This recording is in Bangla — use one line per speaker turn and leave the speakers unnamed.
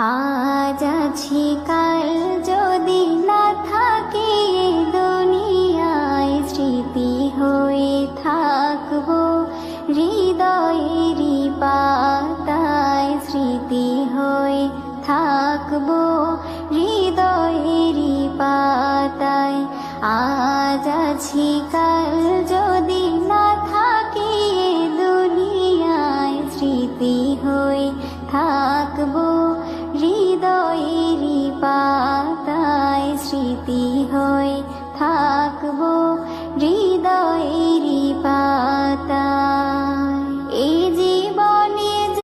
আজ আছি কাল যদি না থাকে এ দুনিয়ায়, স্মৃতি হয়ে থাকবো হৃদয়েরই পাতায়, স্মৃতি হয়ে থাকবো হৃদয়েরই পাতায়। আজ আছি কাল যদি না থাকে এ দুনিয়ায়, স্মৃতি হয়ে থাকবো হৃদয়েরই পাতায়, স্মৃতি হয়ে থাকবো